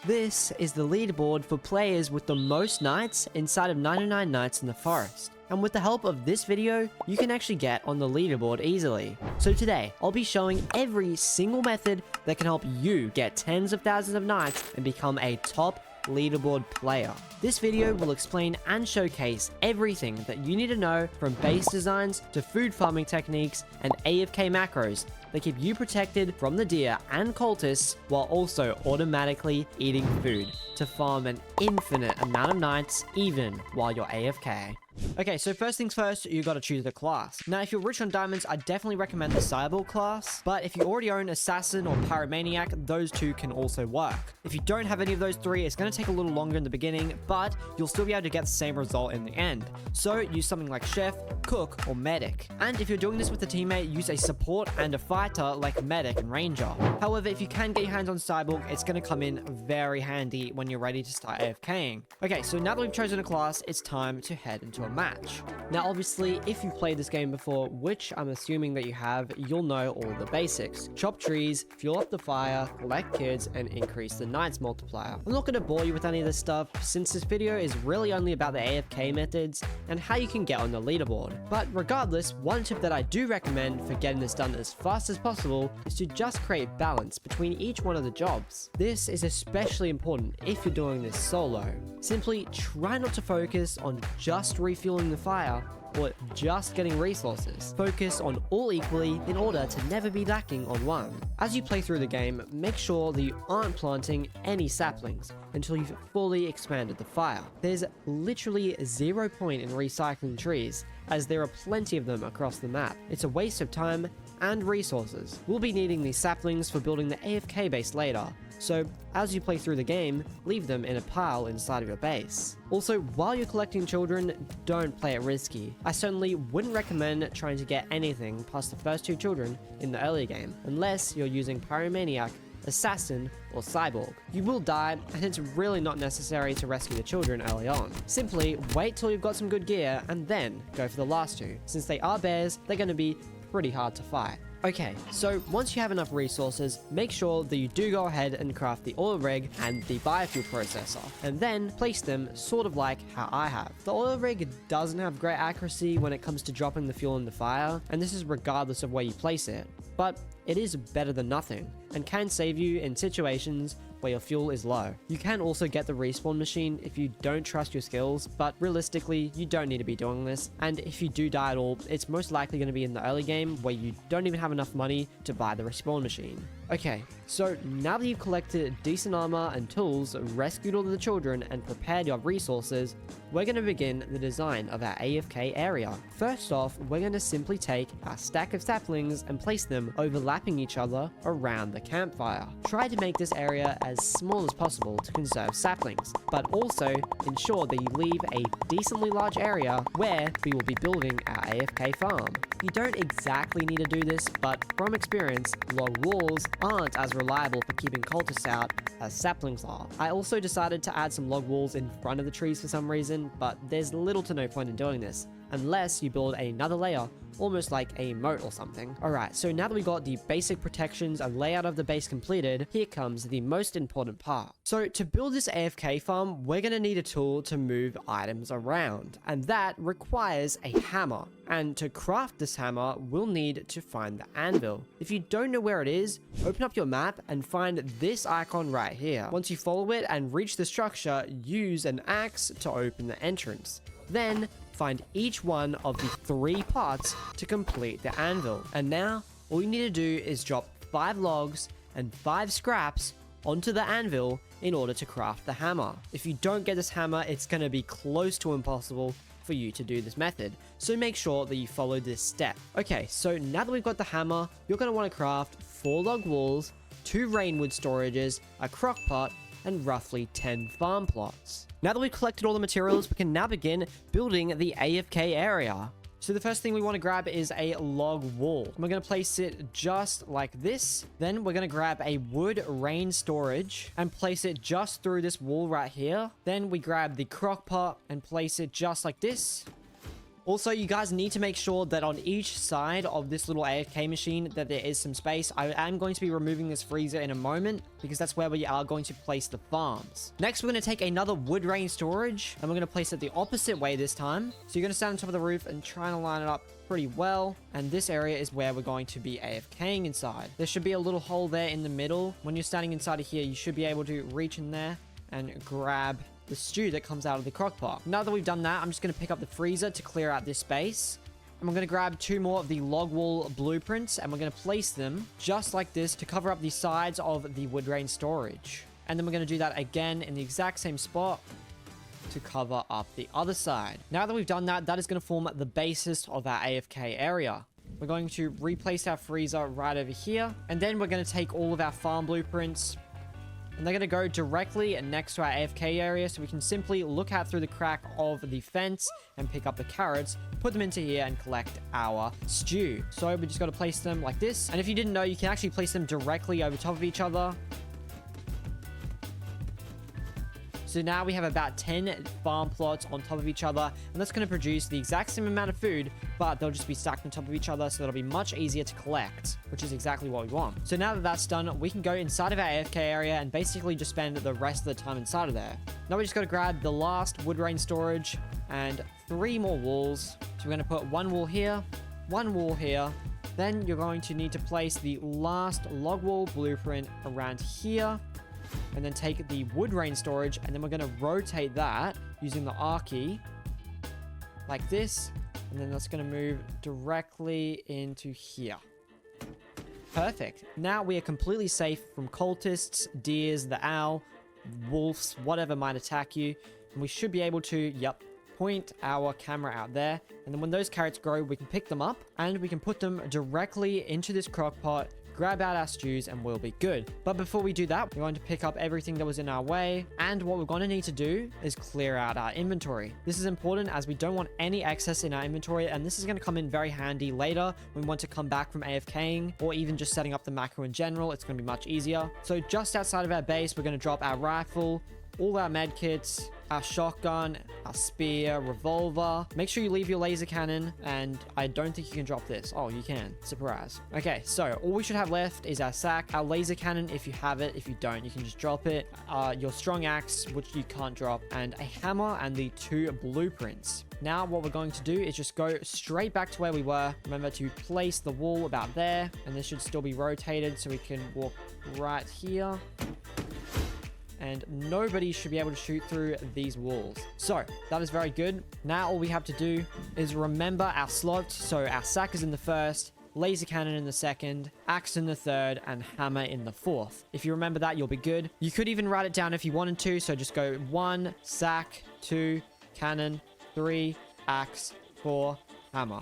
This is the leaderboard for players with the most nights inside of 99 nights in the forest. And with the help of this video, you can actually get on the leaderboard easily. So today, I'll be showing every single method that can help you get tens of thousands of nights and become a top leaderboard player. This video will explain and showcase everything that you need to know, from base designs to food farming techniques and AFK macros that keep you protected from the deer and cultists while also automatically eating food to farm an infinite amount of nights even while you're AFK. Okay, so first things first, you gotta choose the class. Now, if you're rich on diamonds, I definitely recommend the Cyborg class, but if you already own Assassin or Pyromaniac, those two can also work. If you don't have any of those three, it's gonna take a little longer in the beginning, but you'll still be able to get the same result in the end. So use something like Chef, Cook, or Medic. And if you're doing this with a teammate, use a support and a fighter like Medic and Ranger. However, if you can get your hands on Cyborg, it's gonna come in very handy when you're ready to start AFKing. Okay, so now that we've chosen a class, it's time to head into a match. Now, obviously, if you've played this game before, which I'm assuming that you have, you'll know all the basics. Chop trees, fuel up the fire, collect kids, and increase the nights multiplier. I'm not going to bore you with any of this stuff, since this video is really only about the AFK methods and how you can get on the leaderboard. But regardless, one tip that I do recommend for getting this done as fast as possible is to just create balance between each one of the jobs. This is especially important if you're doing this solo. Simply try not to focus on just refueling the fire or just getting resources. Focus on all equally in order to never be lacking on one. As you play through the game, make sure that you aren't planting any saplings until you've fully expanded the fire. There's literally 0 point in recycling trees, as there are plenty of them across the map. It's a waste of time and resources. We'll be needing these saplings for building the AFK base later, so as you play through the game, leave them in a pile inside of your base. Also, while you're collecting children, don't play it risky. I certainly wouldn't recommend trying to get anything past the first 2 children in the early game, unless you're using Pyromaniac, Assassin, or Cyborg. You will die, and it's really not necessary to rescue the children early on. Simply wait till you've got some good gear, and then go for the last 2. Since they are bears, they're going to be pretty hard to fight. Okay, so once you have enough resources, make sure that you do go ahead and craft the oil rig and the biofuel processor, and then place them sort of like how I have. The oil rig doesn't have great accuracy when it comes to dropping the fuel in the fire, and this is regardless of where you place it, but it is better than nothing, and can save you in situations where your fuel is low. You can also get the respawn machine if you don't trust your skills, but realistically, you don't need to be doing this, and if you do die at all, it's most likely going to be in the early game where you don't even have enough money to buy the respawn machine. Okay, so now that you've collected decent armor and tools, rescued all of the children, and prepared your resources, we're going to begin the design of our AFK area. First off, we're going to simply take our stack of saplings and place them overlapping each other around the campfire. Try to make this area as small as possible to conserve saplings, but also ensure that you leave a decently large area where we will be building our AFK farm. You don't exactly need to do this, but from experience, log walls aren't as reliable for keeping cultists out as saplings are. I also decided to add some log walls in front of the trees for some reason, but there's little to no point in doing this, unless you build another layer, almost like a moat or something. Alright, so now that we got the basic protections and layout of the base completed, here comes the most important part. So to build this AFK farm, we're going to need a tool to move items around, and that requires a hammer. And to craft this hammer, we'll need to find the anvil. If you don't know where it is, open up your map and find this icon right here. Once you follow it and reach the structure, use an axe to open the entrance. Then find each one of the 3 pots to complete the anvil. And now, all you need to do is drop 5 logs and 5 scraps onto the anvil in order to craft the hammer. If you don't get this hammer, it's going to be close to impossible for you to do this method, so make sure that you follow this step. Okay, so now that we've got the hammer, you're going to want to craft 4 log walls, 2 rainwood storages, a crock pot, and roughly 10 farm plots. Now that we've collected all the materials, we can now begin building the AFK area. So the first thing we want to grab is a log wall. We're going to place it just like this. Then we're going to grab a wood rain storage and place it just through this wall right here. Then we grab the crock pot and place it just like this. Also, you guys need to make sure that on each side of this little AFK machine that there is some space. I am going to be removing this freezer in a moment because that's where we are going to place the farms. Next, we're going to take another wood rain storage and we're going to place it the opposite way this time. So you're going to stand on top of the roof and try to line it up pretty well. And this area is where we're going to be AFKing inside. There should be a little hole there in the middle. When you're standing inside of here, you should be able to reach in there and grab the stew that comes out of the crock pot. Now that we've done that, I'm just going to pick up the freezer to clear out this space. And we're going to grab 2 more of the log wall blueprints and we're going to place them just like this to cover up the sides of the wood rain storage. And then we're going to do that again in the exact same spot to cover up the other side. Now that we've done that, that is going to form the basis of our AFK area. We're going to replace our freezer right over here. And then we're going to take all of our farm blueprints and they're going to go directly next to our AFK area, so we can simply look out through the crack of the fence and pick up the carrots, put them into here, and collect our stew. So we just got to place them like this. And if you didn't know, you can actually place them directly over top of each other. So now we have about 10 farm plots on top of each other, and that's going to produce the exact same amount of food, but they'll just be stacked on top of each other, so that'll be much easier to collect, which is exactly what we want. So now that that's done, we can go inside of our AFK area and basically just spend the rest of the time inside of there. Now we just got to grab the last wood rain storage and 3 more walls. So we're going to put 1 wall here, 1 wall here. Then you're going to need to place the last log wall blueprint around here. And then take the wood rain storage, and then we're going to rotate that using the R key like this, and then that's going to move directly into here. Perfect. Now we are completely safe from cultists, deers, the owl, wolves, whatever might attack you, and we should be able to, point our camera out there, and then when those carrots grow, we can pick them up and we can put them directly into this crock pot, grab out our stews, and we'll be good. But before we do that, we're going to pick up everything that was in our way, and what we're going to need to do is clear out our inventory. This is important as we don't want any excess in our inventory, and this is going to come in very handy later when we want to come back from AFKing or even just setting up the macro in general. It's going to be much easier. So just outside of our base, we're going to drop our rifle, all our med kits, our shotgun, our spear, revolver. Make sure you leave your laser cannon, and I don't think you can drop this. Oh, you can. Surprise. Okay, so all we should have left is our sack, our laser cannon if you have it. If you don't, you can just drop it. Your strong axe, which you can't drop, and a hammer and the 2 blueprints. Now what we're going to do is just go straight back to where we were. Remember to place the wall about there, and this should still be rotated so we can walk right here. And nobody should be able to shoot through these walls. So that is very good. Now all we have to do is remember our slots. So our sack is in the first, laser cannon in the second, axe in the third, and hammer in the fourth. If you remember that, you'll be good. You could even write it down if you wanted to. So just go 1, sack, 2, cannon, 3, axe, 4, hammer.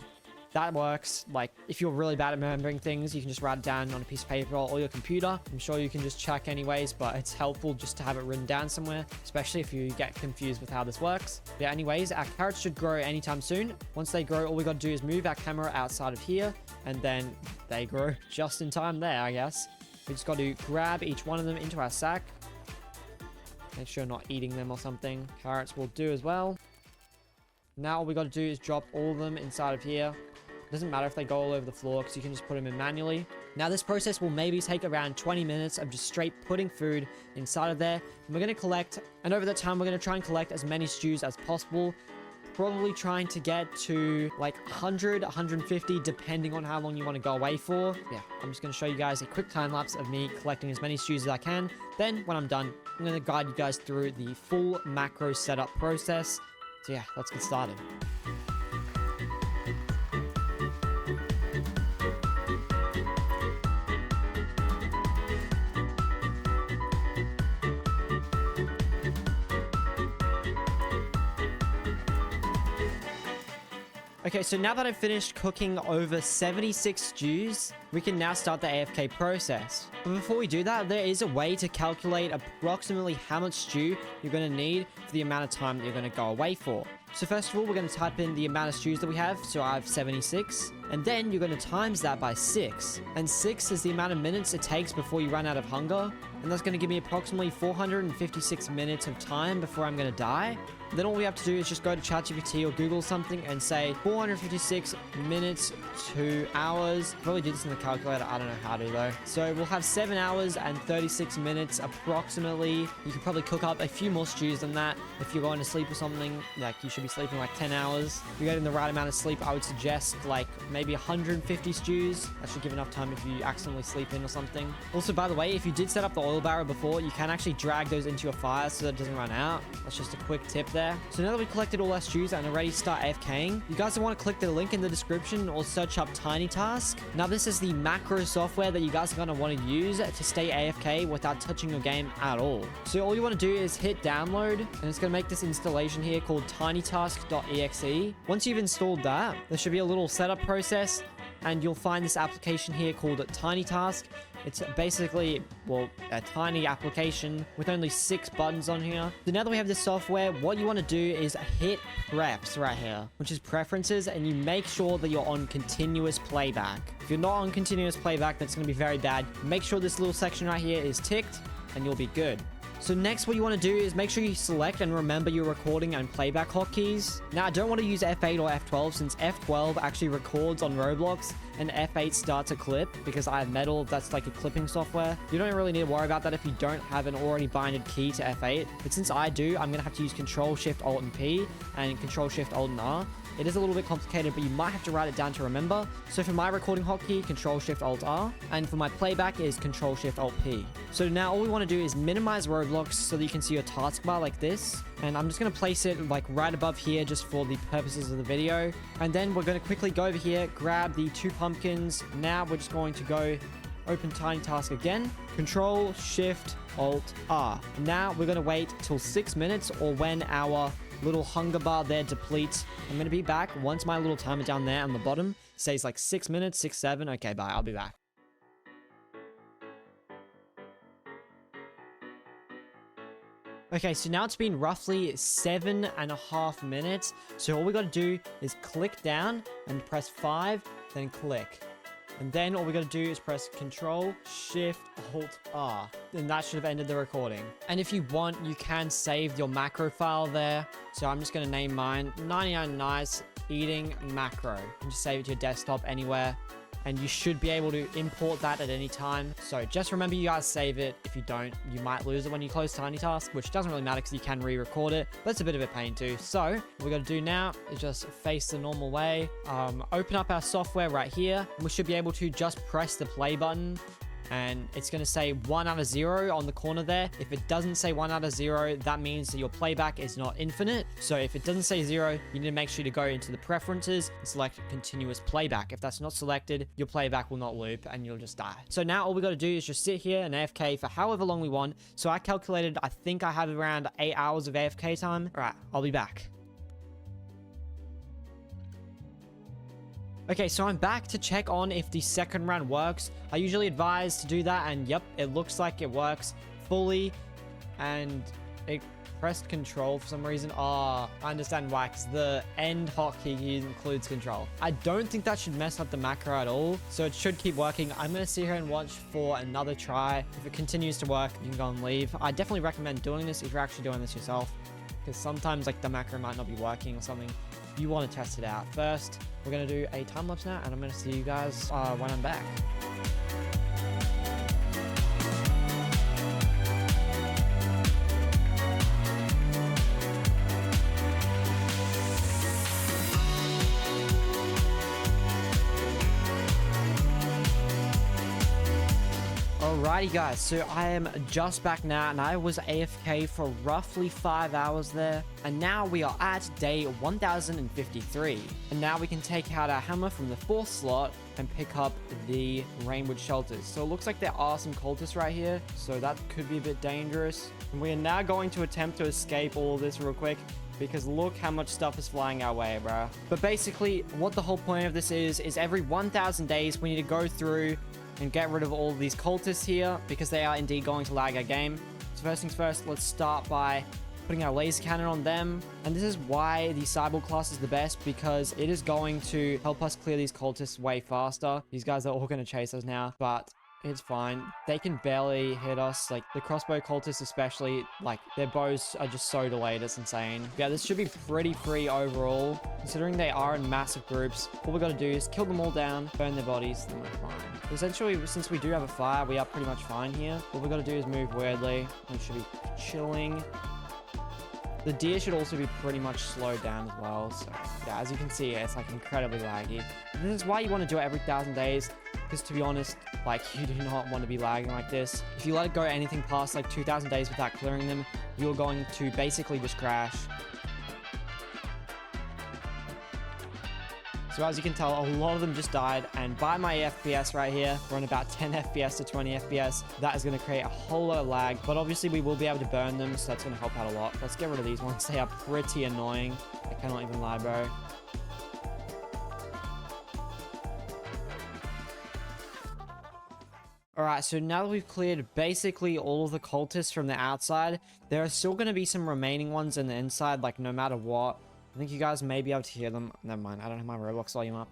That works. Like, if you're really bad at remembering things, you can just write it down on a piece of paper or your computer. I'm sure you can just check anyways, but it's helpful just to have it written down somewhere, especially if you get confused with how this works. Yeah, anyways, our carrots should grow anytime soon. Once they grow, all we got to do is move our camera outside of here, and then they grow just in time there, I guess. We just got to grab each one of them into our sack. Make sure you're not eating them or something. Carrots will do as well. Now all we got to do is drop all of them inside of here. Doesn't matter if they go all over the floor because you can just put them in manually. Now this process will maybe take around 20 minutes of just straight putting food inside of there. And we're going to collect, and over that time we're going to try and collect as many stews as possible. Probably trying to get to like 100, 150 depending on how long you want to go away for. Yeah, I'm just going to show you guys a quick time lapse of me collecting as many stews as I can. Then when I'm done, I'm going to guide you guys through the full macro setup process. So yeah, let's get started. Okay, so now that I've finished cooking over 76 stews, we can now start the AFK process. But before we do that, there is a way to calculate approximately how much stew you're going to need for the amount of time that you're going to go away for. So first of all, we're going to type in the amount of stews that we have. So I have 76. And then you're going to times that by 6. And 6 is the amount of minutes it takes before you run out of hunger. And that's going to give me approximately 456 minutes of time before I'm going to die. Then all we have to do is just go to ChatGPT or Google something and say 456 minutes to hours. Probably do this in the calculator. I don't know how to though. So we'll have 7 hours and 36 minutes approximately. You can probably cook up a few more stews than that. If you're going to sleep or something, like you should be sleeping like 10 hours. If you're getting the right amount of sleep, I would suggest like maybe 150 stews. That should give enough time if you accidentally sleep in or something. Also, by the way, if you did set up the oil barrel before, you can actually drag those into your fire so that it doesn't run out. That's just a quick tip there. So now that we've collected all our stews and are ready to start AFKing, you guys want to click the link in the description or search up TinyTask. Now this is the macro software that you guys are going to want to use to stay AFK without touching your game at all. So all you want to do is hit download, and it's going to make this installation here called tinytask.exe. Once you've installed that, there should be a little setup process, and you'll find this application here called TinyTask. It's basically, well, a tiny application with only 6 buttons on here. So now that we have this software, what you want to do is hit preps right here, which is preferences, and you make sure that you're on continuous playback. If you're not on continuous playback, that's going to be very bad. Make sure this little section right here is ticked, and you'll be good. So next, what you want to do is make sure you select and remember your recording and playback hotkeys. Now, I don't want to use F8 or F12 since F12 actually records on Roblox and F8 starts a clip because I have Metal. That's like a clipping software. You don't really need to worry about that if you don't have an already binded key to F8. But since I do, I'm going to have to use Control Shift Alt and P and Control Shift Alt and R. It is a little bit complicated, but you might have to write it down to remember. So for my recording hotkey, Control Shift Alt R, and for my playback is Control Shift Alt P. So now all we want to do is minimize Roblox so that you can see your taskbar like this. And I'm just going to place it like right above here just for the purposes of the video. And then we're going to quickly go over here, grab the 2 pumpkins. Now we're just going to go open TinyTask again, Control Shift Alt R. Now we're going to wait till 6 minutes or when our little hunger bar there depletes. I'm going to be back once my little timer down there on the bottom says like 6 minutes, 6, 7. Okay, bye. I'll be back. Okay, so now it's been roughly 7.5 minutes. So all we got to do is click down and press 5, then click. And then all we got to do is press Control Shift Alt R. And that should have ended the recording. And if you want, you can save your macro file there. So I'm just going to name mine 99 Nice Eating Macro. And just save it to your desktop anywhere. And you should be able to import that at any time. So just remember, you guys save it. If you don't, you might lose it when you close TinyTask, which doesn't really matter because you can re-record it. But it's a bit of a pain too. So what we got to do now is just face the normal way. Open up our software right here. We should be able to just press the play button. And it's going to say 1 out of 0 on the corner there. If it doesn't say 1 out of 0, that means that your playback is not infinite. So if it doesn't say 0, you need to make sure to go into the preferences and select continuous playback. If that's not selected, your playback will not loop and you'll just die. So now all we got to do is just sit here and AFK for however long we want. So I calculated, I think I have around 8 hours of AFK time. All right, I'll be back. Okay, so I'm back to check on if the second round works. I usually advise to do that, and yep, it looks like it works fully. And it pressed control for some reason. Oh, I understand why, because the end hotkey includes control. I don't think that should mess up the macro at all, so it should keep working. I'm going to sit here and watch for another try. If it continues to work, you can go and leave. I definitely recommend doing this if you're actually doing this yourself, because sometimes like the macro might not be working or something. You want to test it out. First, we're going to do a time lapse now, and I'm going to see you guys when I'm back. Alrighty guys, so I am just back now, and I was AFK for roughly 5 hours there, and now we are at day 1053, and now we can take out our hammer from the 4th slot and pick up the Rainwood shelters. So it looks like there are some cultists right here, so that could be a bit dangerous, and we are now going to attempt to escape all of this real quick, because look how much stuff is flying our way, bro. But basically, what the whole point of this is every 1,000 days, we need to go through and get rid of all of these cultists here, because they are indeed going to lag our game. So first things first, let's start by putting our laser cannon on them. And this is why the cyborg class is the best, because it is going to help us clear these cultists way faster. These guys are all going to chase us now, but it's fine. They can barely hit us. Like, the crossbow cultists especially, like, their bows are just so delayed. It's insane. Yeah, this should be pretty free overall. Considering they are in massive groups, all we got to do is kill them all down, burn their bodies, then we're fine. Essentially, since we do have a fire, we are pretty much fine here. All we got to do is move weirdly. We should be chilling. The deer should also be pretty much slowed down as well. So, yeah, as you can see, it's, like, incredibly laggy. And this is why you want to do it every 1,000 days. Because, to be honest, like, you do not want to be lagging like this. If you let it go anything past, like, 2,000 days without clearing them, you're going to basically just crash. So as you can tell, a lot of them just died, and by my FPS right here, we're on about 10 FPS to 20 FPS. That is going to create a whole lot of lag, but obviously we will be able to burn them, so that's going to help out a lot. Let's get rid of these ones. They are pretty annoying. I cannot even lie, bro. Alright, so now that we've cleared basically all of the cultists from the outside, there are still going to be some remaining ones in the inside, like, no matter what. I think you guys may be able to hear them. Never mind, I don't have my Roblox volume up.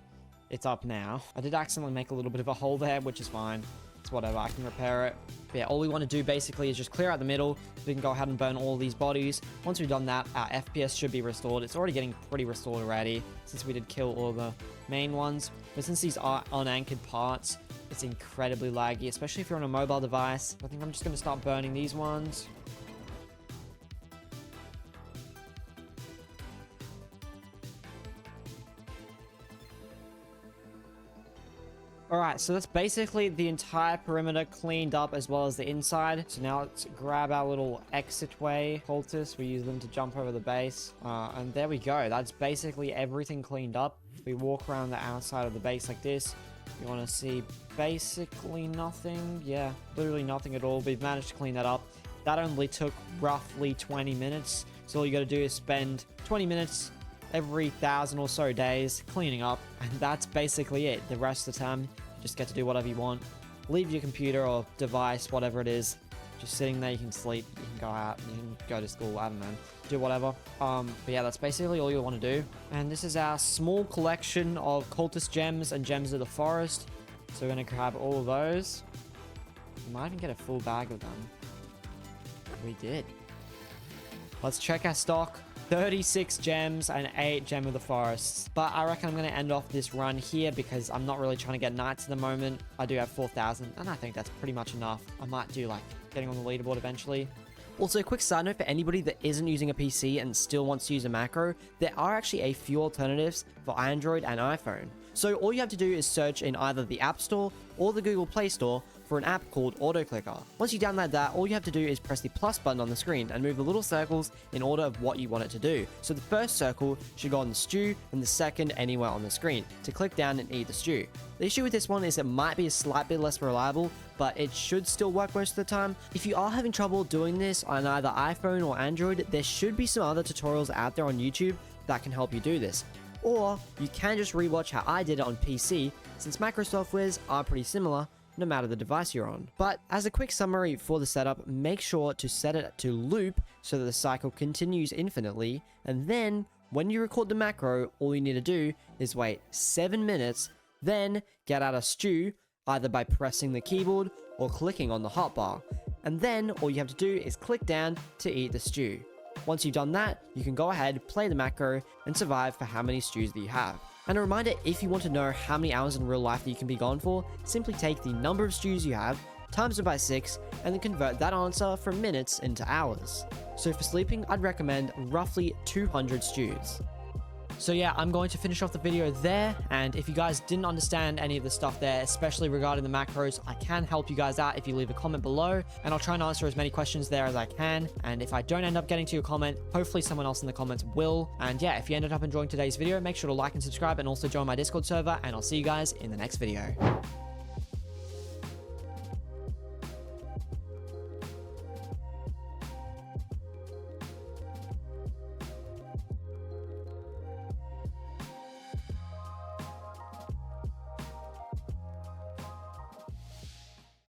It's up now. I did accidentally make a little bit of a hole there, which is fine. It's whatever, I can repair it. But yeah, all we want to do basically is just clear out the middle. We can go ahead and burn all these bodies. Once we've done that, our FPS should be restored. It's already getting pretty restored already, since we did kill all the main ones. But since these are unanchored parts, it's incredibly laggy, especially if you're on a mobile device. I think I'm just going to start burning these ones. Alright, so that's basically the entire perimeter cleaned up, as well as the inside. So now let's grab our little exit way cultists. We use them to jump over the base. And there we go. That's basically everything cleaned up. We walk around the outside of the base like this. You want to see basically nothing. Yeah, literally nothing at all. We've managed to clean that up. That only took roughly 20 minutes. So all you got to do is spend 20 minutes every 1,000 or so days cleaning up, and that's basically it. The rest of the time, you just get to do whatever you want. Leave your computer or device, whatever it is, just sitting there. You can sleep, you can go out, you can go to school, I don't know, do whatever. But yeah, that's basically all you want to do. And this is our small collection of cultist gems and gems of the forest. So we're going to grab all of those. We might even get a full bag of them. We did. Let's check our stock. 36 gems and 8 gem of the forests. But I reckon I'm going to end off this run here, because I'm not really trying to get knights at the moment. I do have 4,000, and I think that's pretty much enough. I might do, like, getting on the leaderboard eventually. Also, a quick side note for anybody that isn't using a PC and still wants to use a macro, there are actually a few alternatives for Android and iPhone. So all you have to do is search in either the App Store or the Google Play Store for an app called AutoClicker. Once you download that, all you have to do is press the plus button on the screen and move the little circles in order of what you want it to do. So the first circle should go on the stew, and the second anywhere on the screen to click down and eat the stew. The issue with this one is it might be a slight bit less reliable, but it should still work most of the time. If you are having trouble doing this on either iPhone or Android, there should be some other tutorials out there on YouTube that can help you do this. Or you can just rewatch how I did it on PC, since macro softwares are pretty similar no matter the device you're on. But as a quick summary for the setup, make sure to set it to loop so that the cycle continues infinitely, and then when you record the macro, all you need to do is wait 7 minutes, then get out a stew either by pressing the keyboard or clicking on the hotbar, and then all you have to do is click down to eat the stew. Once you've done that, you can go ahead, play the macro, and survive for how many stews that you have. And a reminder, if you want to know how many hours in real life that you can be gone for, simply take the number of stews you have, times it by 6, and then convert that answer from minutes into hours. So for sleeping, I'd recommend roughly 200 stews. So yeah, I'm going to finish off the video there, and if you guys didn't understand any of the stuff there, especially regarding the macros, I can help you guys out if you leave a comment below, and I'll try and answer as many questions there as I can. And if I don't end up getting to your comment, hopefully someone else in the comments will. And yeah, if you ended up enjoying today's video, make sure to like and subscribe, and also join my Discord server, and I'll see you guys in the next video.